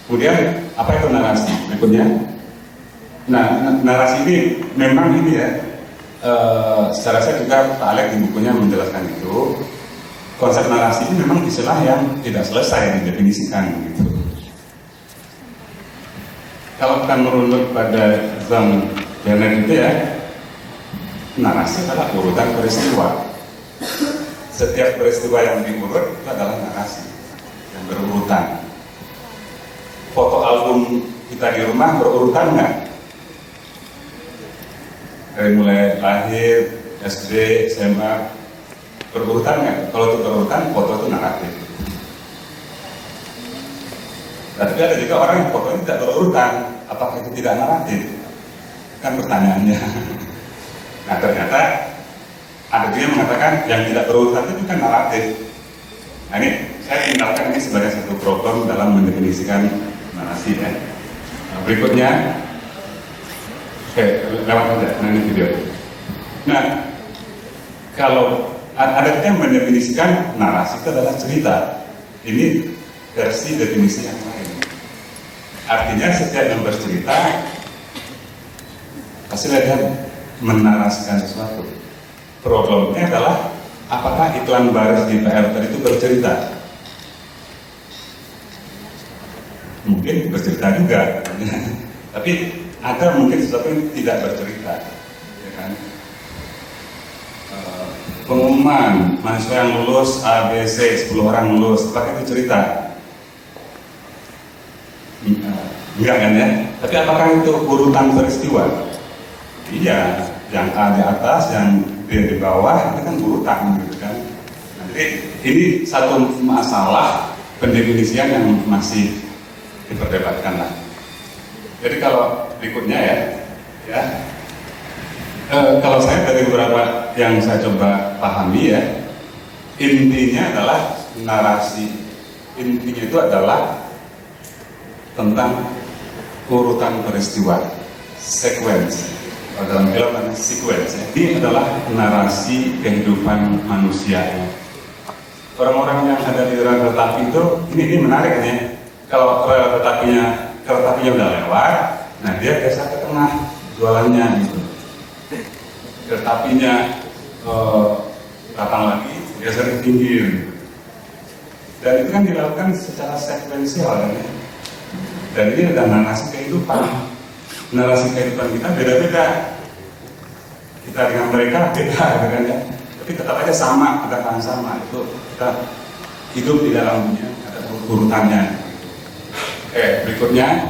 kemudian apa itu narasi? Berikutnya, nah narasi ini memang ini ya, secara saya juga Pak Alex di bukunya menjelaskan itu. Konsep narasi ini memang istilah yang tidak selesai didefinisikan gitu. Kalau kita merunut pada Zhang Janet itu ya, narasi adalah urutan peristiwa. Setiap peristiwa yang diurut itu adalah narasi yang berurutan. Foto album kita di rumah berurutan nggak? dari mulai lahir, SD, SMA, berurutan nggak? Kalau itu berurutan, foto itu naratif. Tapi ada juga orang yang fotonya tidak berurutan, apakah itu tidak naratif? Kan pertanyaannya. Nah ternyata ada juga yang mengatakan yang tidak berurutan itu kan naratif. Nah ini saya tinggalkan ini sebagai satu problem dalam mendefinisikan narasi ya. Nah, berikutnya, oke, lewat aja, nanti video. Nah, kalau ada yang mendefinisikan narasi itu adalah cerita, ini versi definisi yang lain. Artinya setiap yang bercerita pasti dia menarasikan sesuatu. Problemnya adalah apakah iklan baris di PLT itu bercerita? Mungkin bercerita juga, tapi ada mungkin sesuatu yang tidak bercerita, ya kan? Pengumuman mahasiswa yang lulus ABC 10 orang lulus, apakah itu cerita? Enggak kan ya? Tapi apakah itu urutan peristiwa? Iya, yang A di atas, yang B di bawah, itu kan urutan gitu kan. Nah, jadi ini satu masalah pendefinisian yang masih diperdebatkan lah. Jadi kalau berikutnya ya, kalau saya dari beberapa yang saya coba pahami ya, intinya adalah narasi, intinya itu adalah tentang urutan peristiwa, sequence. Dalam film ada sequence. Ini adalah narasi kehidupan manusia. Orang-orang yang ada di rel kereta api itu, ini menarik ya. Kalau kereta apinya udah lewat, nah dia biasa ke tengah jualannya gitu. Kereta apinya datang lagi, biasa di pinggir. Dan itu kan dilakukan secara sekuensial kan ya. Dan ini adalah narasi kehidupan. Narasi kehidupan kita beda-beda. Kita dengan mereka beda kan ya. Tapi tetap aja sama, ada kan sama. Itu kita hidup di dalamnya, ada urutannya. Oke, berikutnya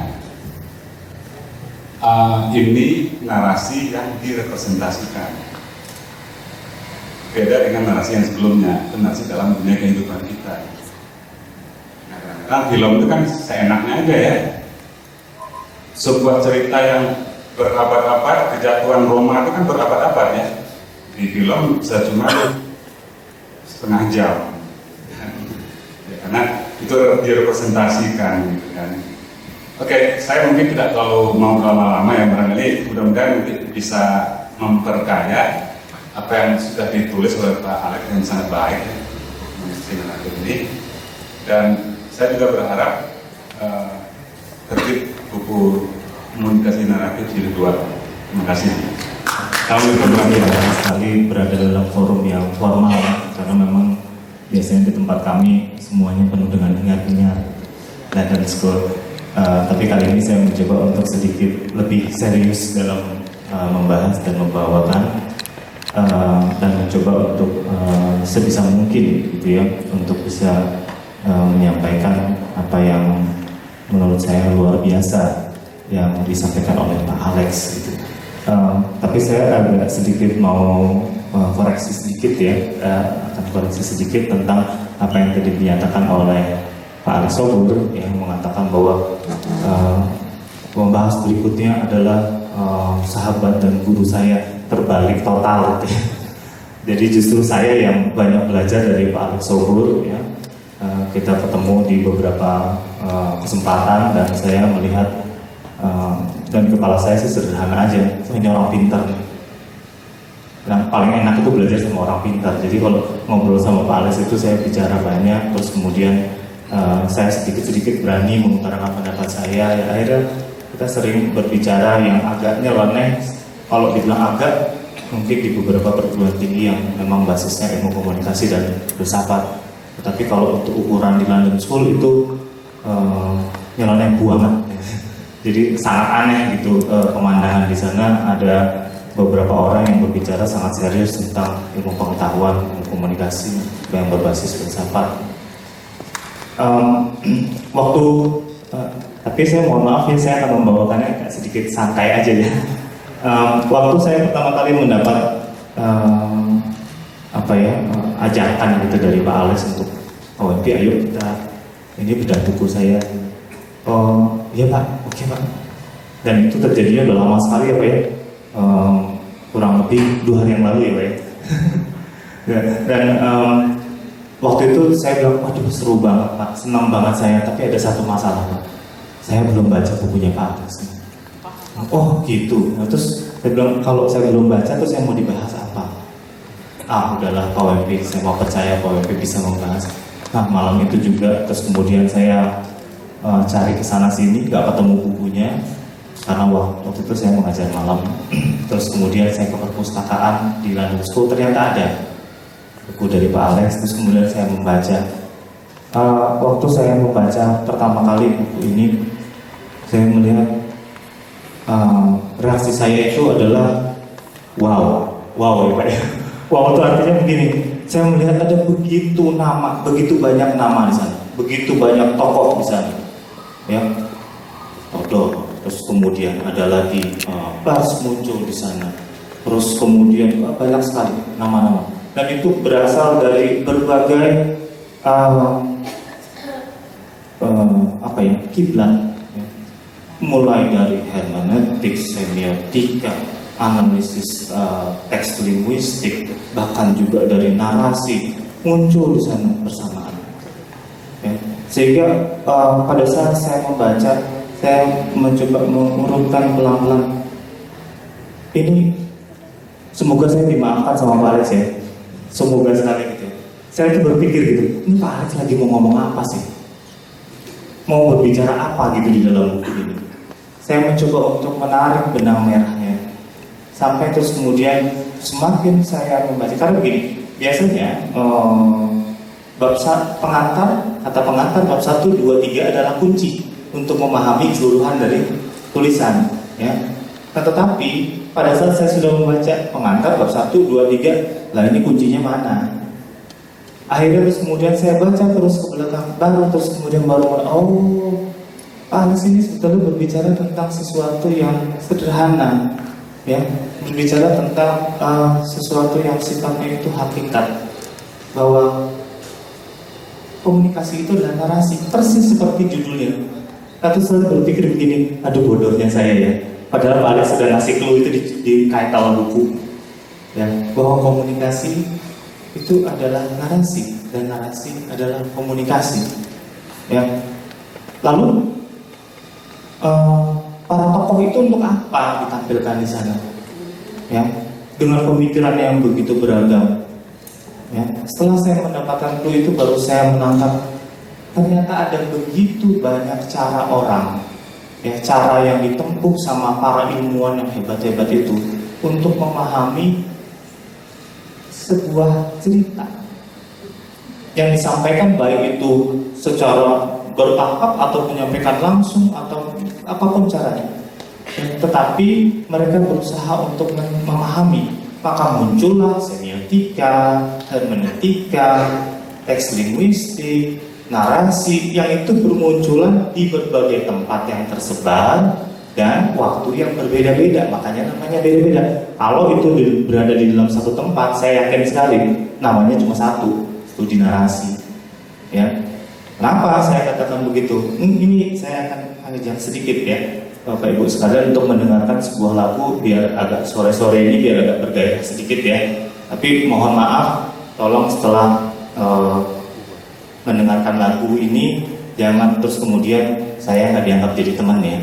ini narasi yang direpresentasikan. Beda dengan narasi yang sebelumnya, itu narasi dalam dunia kehidupan kita. Nah, kadang-kadang film itu kan seenaknya aja ya. Sebuah cerita yang berabad-abad, kejatuhan Roma itu kan berabad-abad ya. Di film bisa cuma setengah jam. Ya, karena itu direpresentasikan gitu kan. Oke, saya mungkin tidak terlalu mau lama-lama ya, barangkali mudah-mudahan bisa memperkaya apa yang sudah ditulis oleh Pak Alex yang sangat baik mengenai ini. Dan saya juga berharap terbit buku komunikasi naratif jilid 2. Terima kasih.
Kami berbahagia sekali berada dalam forum yang formal karena memang biasanya di tempat kami semuanya penuh dengan hingar-bingar dan school. Tapi kali ini saya mencoba untuk sedikit lebih serius dalam membahas dan membawakan dan mencoba untuk sebisa mungkin gitu ya untuk bisa menyampaikan apa yang menurut saya luar biasa yang disampaikan oleh Pak Alex gitu. Tapi saya agak sedikit mau koreksi sedikit ya, akan koreksi sedikit tentang apa yang tadi dinyatakan oleh Pak Alex Sobur yang mengatakan bahwa membahas berikutnya adalah sahabat dan guru saya terbalik total gitu ya. Jadi justru saya yang banyak belajar dari Pak Alex Sobur ya. Kita ketemu di beberapa kesempatan dan saya melihat dan kepala saya sih sederhana aja, ini orang pintar. Yang paling enak itu belajar sama orang pintar. Jadi kalau ngobrol sama Pak Alex itu saya bicara banyak, terus kemudian saya sedikit-sedikit berani mengutarakan pendapat saya. Ya, akhirnya kita sering berbicara yang agak nyeleneh. Kalau dibilang agak, mungkin di beberapa perguruan tinggi yang memang basisnya ilmu komunikasi dan filsafat. Tetapi kalau untuk ukuran di London School itu nyeleneh banget. Jadi sangat aneh gitu pemandangan di sana. Ada beberapa orang yang berbicara sangat serius tentang ilmu pengetahuan, ilmu komunikasi yang berbasis filsafat. Tapi saya mohon maaf ya, saya akan membawakannya sedikit santai aja ya. Waktu saya pertama kali mendapat ajakan gitu dari Pak Alex untuk ayo kita ini bedah buku saya. Oh iya Pak, oke Pak. Dan itu terjadinya udah lama sekali ya Pak ya, kurang lebih 2 hari yang lalu ya Pak ya. Dan waktu itu saya bilang, waduh seru banget Pak, senang banget saya, tapi ada satu masalah Pak, saya belum baca bukunya Pak Alex. Oh gitu. Nah, terus saya bilang kalau saya belum baca terus saya mau dibahas apa? Udahlah Pak WP, saya mau percaya Pak WP bisa membahas. Nah malam itu juga terus kemudian saya cari kesana sini, nggak ketemu bukunya karena waktu itu saya mengajar malam. Terus kemudian saya ke perpustakaan di London School, ternyata ada buku dari Pak Alex. Terus kemudian saya membaca. Waktu saya membaca pertama kali buku ini, saya melihat reaksi saya itu adalah wow ya Pak ya. Wow itu artinya begini, saya melihat ada begitu banyak nama di sana, begitu banyak tokoh di sana, ya. Terus kemudian ada lagi Bas muncul di sana, terus kemudian banyak sekali nama-nama, dan itu berasal dari berbagai kiblat. Mulai dari hermeneutik, semiotika, analisis teks linguistik, bahkan juga dari narasi muncul di sana bersamaan. Ya. Sehingga pada saat saya membaca, saya mencoba mengurutkan pelan-pelan. Ini semoga saya dimaafkan sama Pak Alex ya. Semoga sekali gitu. Saya itu berpikir gitu, ini Pak Alex lagi mau ngomong apa sih? Mau berbicara apa gitu di dalam buku ini? Saya mencoba untuk menarik benang merahnya, sampai terus kemudian semakin saya membaca, karena begini, biasanya kata pengantar bab 1, 2, 3 adalah kunci untuk memahami keseluruhan dari tulisan, ya. Nah, tetapi pada saat saya sudah membaca pengantar bab 1, 2, 3, lah ini kuncinya mana? Akhirnya terus kemudian saya baca terus ke belakang, terus kemudian Alex ini sebetulnya berbicara tentang sesuatu yang sederhana, ya, berbicara tentang sesuatu yang sifatnya itu hakikat, bahwa komunikasi itu adalah narasi, persis seperti judulnya. Tapi saya berpikir begini, aduh bodohnya saya ya, padahal Pak Alex sudah ngasih clue itu di kaitan buku, ya, bahwa komunikasi itu adalah narasi dan narasi adalah komunikasi, ya. Lalu para tokoh itu untuk apa ditampilkan di sana, ya, dengan pemikiran yang begitu beragam, ya. Setelah saya mendapatkan clue itu, baru saya menangkap ternyata ada begitu banyak cara orang, ya, cara yang ditempuh sama para ilmuwan yang hebat-hebat itu untuk memahami sebuah cerita yang disampaikan, baik itu secara bertahap atau menyampaikan langsung atau apapun caranya, tetapi mereka berusaha untuk memahami, maka muncullah semiotika, hermeneutika, teks linguistik, narasi yang itu bermunculan di berbagai tempat yang tersebar dan waktu yang berbeda-beda, makanya namanya beda-beda. Kalau itu berada di dalam satu tempat, saya yakin sekali namanya cuma satu, studi narasi, ya. Kenapa saya katakan begitu? Ini saya akan ajak sedikit ya Bapak Ibu sekalian untuk mendengarkan sebuah lagu, biar agak sore-sore ini biar agak bergairah sedikit ya. Tapi mohon maaf, tolong setelah mendengarkan lagu ini jangan terus kemudian saya nggak dianggap jadi teman ya.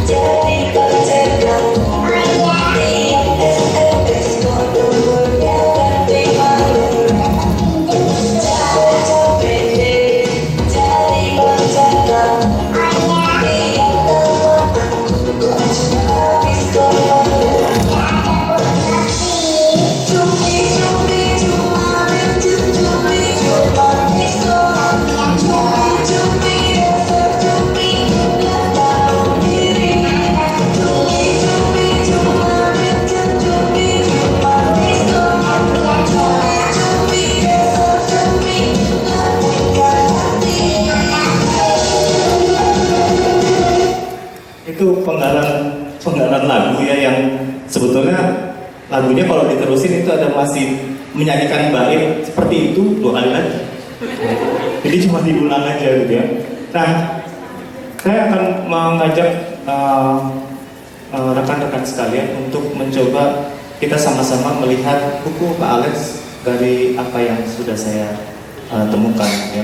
Jadi kau
penggalan lagu ya yang sebetulnya lagunya kalau diterusin itu ada masih menyanyikan bait seperti itu 2 kali lagi. Jadi cuma diulang aja gitu ya. Nah, saya akan mengajak rekan-rekan sekalian untuk mencoba kita sama-sama melihat buku Pak Alex dari apa yang sudah saya temukan ya.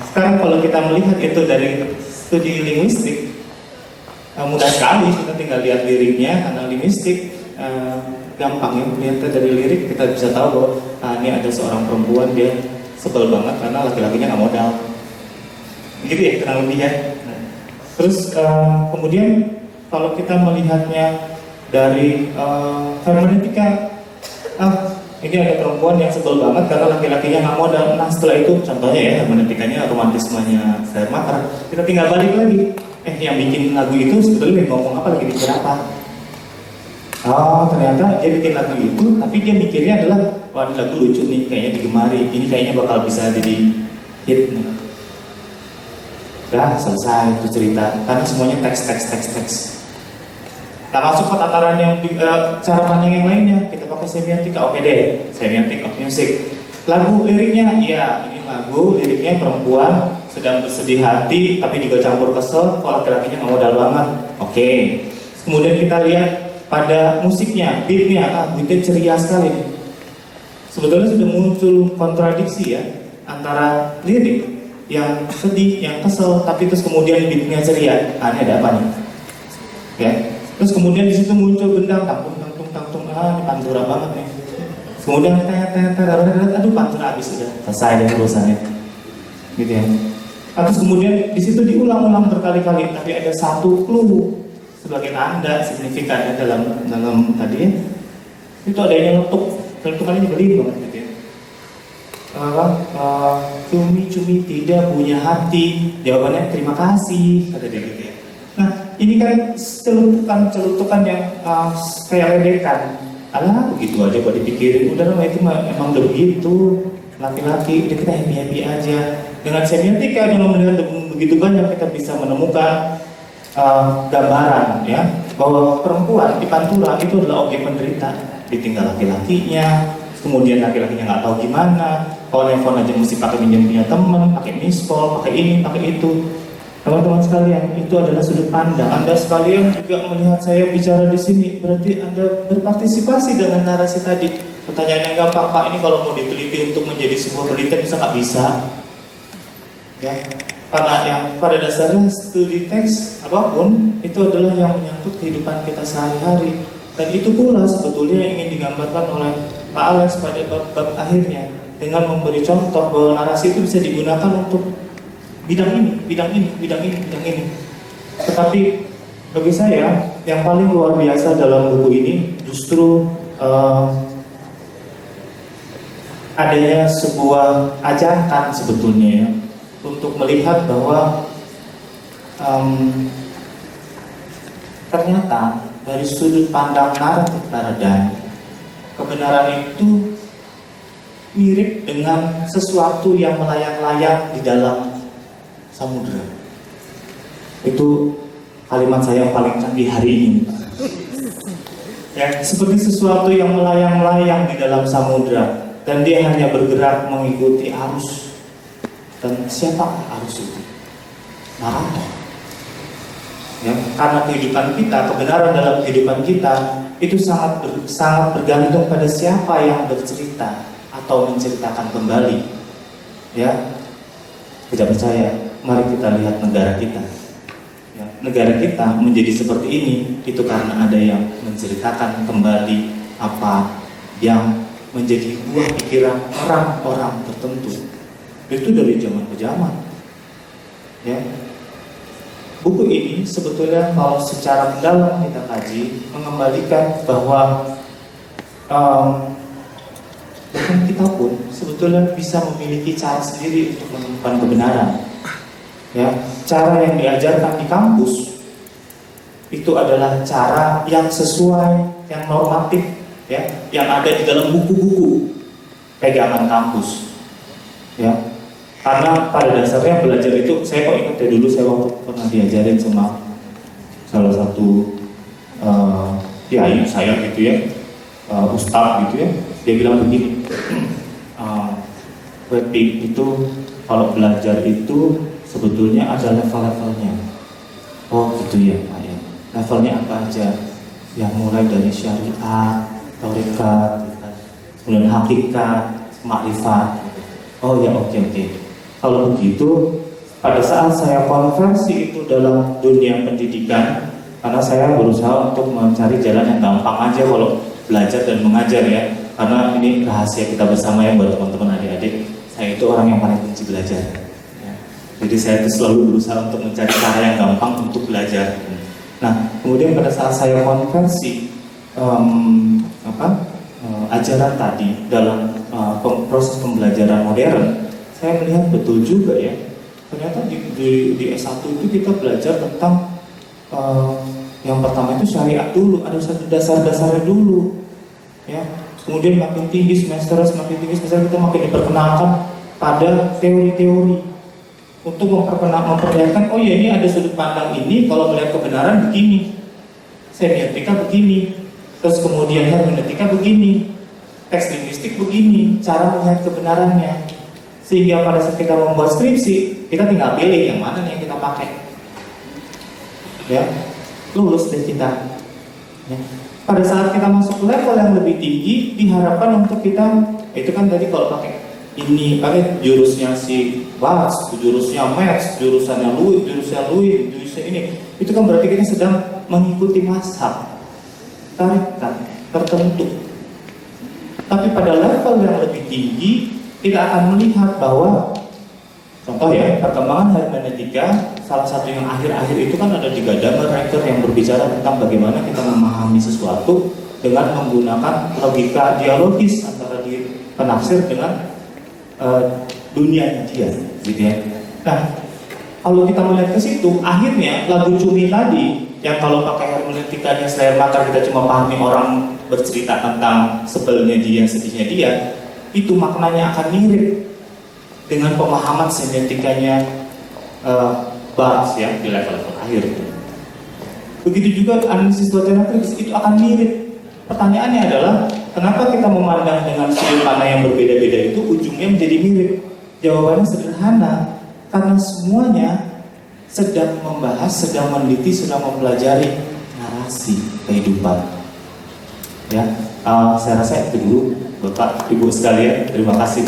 Sekarang kalau kita melihat itu dari studi linguistik, mudah sekali kita tinggal lihat liriknya. Karena linguistik gampang ya, melihatnya dari lirik kita bisa tahu bahwa ini ada seorang perempuan, dia sebel banget karena laki-lakinya nggak modal gitu ya, kurang lebih ya. Terus kemudian kalau kita melihatnya dari hermeneutika, ini ada perempuan yang sebel banget karena laki-lakinya nggak modal. Nah setelah itu contohnya ya hermeneutikanya romantismenya Vermeer, kita tinggal balik lagi. Yang bikin lagu itu sebetulnya ngomong apa, lagi mikir apa? Oh ternyata dia bikin lagu itu, tapi dia mikirnya adalah wah ini lagu lucu nih, kayaknya digemari, ini kayaknya bakal bisa jadi hit nih. Udah selesai itu cerita, karena semuanya teks. Nah masuk ke tataran yang cara pandang yang lainnya, kita pakai semiotika. Oke deh, semiotik of music. Lagu liriknya, iya ini lagu liriknya perempuan sedang bersedih hati tapi juga campur kesel, kalau laki-lakinya nggak modal banget. Oke. Kemudian kita lihat pada musiknya, beatnya, beatnya ceria sekali. Sebetulnya sudah muncul kontradiksi ya antara lirik yang sedih, yang kesel, tapi terus kemudian beatnya ceria. Ini ada apa nih? Ya. Terus kemudian di situ muncul gendang, tangtung, ini pantura banget nih. Kemudian aduh pantura habis sudah, selesai deh urusannya, gitu ya. Terus kemudian di situ diulang-ulang berkali-kali, tapi ada satu clue sebagai tanda signifikannya dalam tadi ya. Itu ada yang letuk kali nyebelin banget gitu ya. Cumi tidak punya hati, jawabannya terima kasih, kata dia gitu ya. Nah ini kan celutukan yang kayak ledekan. Alah begitu aja kok dipikirin, udah itu emang udah begitu, laki-laki udah kita happy aja. Dengan semiotika yang melihat begitu banyak kita bisa menemukan gambaran ya bahwa perempuan di pantura itu adalah objek penderita, ditinggal laki-lakinya, kemudian laki-lakinya nggak tahu gimana, kalau nelfon aja mesti pakai minjem punya teman, pakai miss call, pakai ini, pakai itu. Teman-teman sekalian, itu adalah sudut pandang. Anda sekalian juga melihat saya bicara di sini, berarti Anda berpartisipasi dengan narasi tadi. Pertanyaan yang gampang, Pak, ini kalau mau diteliti untuk menjadi sebuah berita bisa nggak bisa? Ya, karena yang pada dasarnya studi teks apapun itu adalah yang menyangkut kehidupan kita sehari-hari. Dan itu pula sebetulnya yang ingin digambarkan oleh Pak Alex pada bab akhirnya dengan memberi contoh bahwa narasi itu bisa digunakan untuk bidang ini. Tetapi bagi saya yang paling luar biasa dalam buku ini justru adanya sebuah ajakan sebetulnya ya, untuk melihat bahwa ternyata dari sudut pandang naratif paradigm, kebenaran itu mirip dengan sesuatu yang melayang-layang di dalam samudra. Itu kalimat saya yang paling canggih hari ini. Ya, seperti sesuatu yang melayang-layang di dalam samudra dan dia hanya bergerak mengikuti arus. Dan siapa arus itu? Narator. Ya, karena kehidupan kita, kebenaran dalam kehidupan kita itu sangat bergantung pada siapa yang bercerita atau menceritakan kembali. Ya, tidak percaya? Mari kita lihat negara kita. Ya, negara kita menjadi seperti ini itu karena ada yang menceritakan kembali apa yang menjadi buah pikiran orang-orang tertentu. Itu dari zaman ke zaman. Ya. Buku ini sebetulnya kalau secara mendalam kita kaji mengembalikan bahwa bahkan kita pun sebetulnya bisa memiliki cara sendiri untuk menemukan kebenaran. Ya, cara yang diajarkan di kampus itu adalah cara yang sesuai, yang normatif, ya, yang ada di dalam buku-buku pegangan kampus. Ya, Karena pada dasarnya belajar itu, saya kok ingat ya dulu saya waktu pernah diajarin sama salah satu kiai saya gitu ya, ustadz gitu ya, dia bilang begini, webbing itu kalau belajar itu sebetulnya ada level-levelnya. Oh gitu ya Pak ya. Levelnya apa aja? Yang mulai dari syariat, taurikat, kemudian hakikat, makrifat. Oh ya, oke. Kalau begitu, pada saat saya konversi itu dalam dunia pendidikan, karena saya berusaha untuk mencari jalan yang gampang aja kalau belajar dan mengajar ya. Karena ini rahasia kita bersama ya buat teman-teman adik-adik. Saya itu orang yang paling benci belajar. Ya. Jadi saya itu selalu berusaha untuk mencari cara yang gampang untuk belajar. Nah, kemudian pada saat saya konversi ajaran tadi dalam proses pembelajaran modern, saya melihat betul juga ya, ternyata di S1 itu kita belajar tentang yang pertama itu syariat dulu, ada satu dasar-dasarnya dulu ya. Kemudian makin tinggi semester kita makin diperkenalkan pada teori-teori untuk memperlihatkan, oh ya ini ada sudut pandang ini, kalau melihat kebenaran begini, semiotika begini, terus kemudian hermeneutika begini, teks linguistik begini, cara melihat kebenarannya. Sehingga pada saat kita membuat skripsi, kita tinggal pilih yang mana nih yang kita pakai. Ya, lulus deh kita. Ya. Pada saat kita masuk level yang lebih tinggi, diharapkan untuk kita, itu kan tadi kalau pakai ini, pakai jurusnya si Bas, jurusnya Maths, jurusannya Louis, jurusnya ini, itu kan berarti kita sedang mengikuti mazhab, tarikat tertentu. Tapi pada level yang lebih tinggi, kita akan melihat bahwa, contoh ya, perkembangan hermeneutika, salah satu yang akhir-akhir itu kan ada di Gadamer Reker yang berbicara tentang bagaimana kita memahami sesuatu dengan menggunakan logika dialogis antara penafsir dengan dunianya dia, gitu ya. Nah, kalau kita melihat ke situ, akhirnya lagu Cumi tadi, yang kalau pakai hermeneutikanya Slayer maka kita cuma pahami orang bercerita tentang sebelnya dia, sedihnya dia, itu maknanya akan mirip dengan pemahaman semiotikanya Barnes ya di level-level akhir. Begitu juga analisis wacana kritis itu akan mirip. Pertanyaannya adalah kenapa kita memandang dengan sudut pandang yang berbeda-beda itu ujungnya menjadi mirip? Jawabannya sederhana, karena semuanya sedang membahas, sedang meneliti, sedang mempelajari narasi kehidupan. Ya, saya rasa itu dulu, Bapak, Ibu sekalian, terima kasih.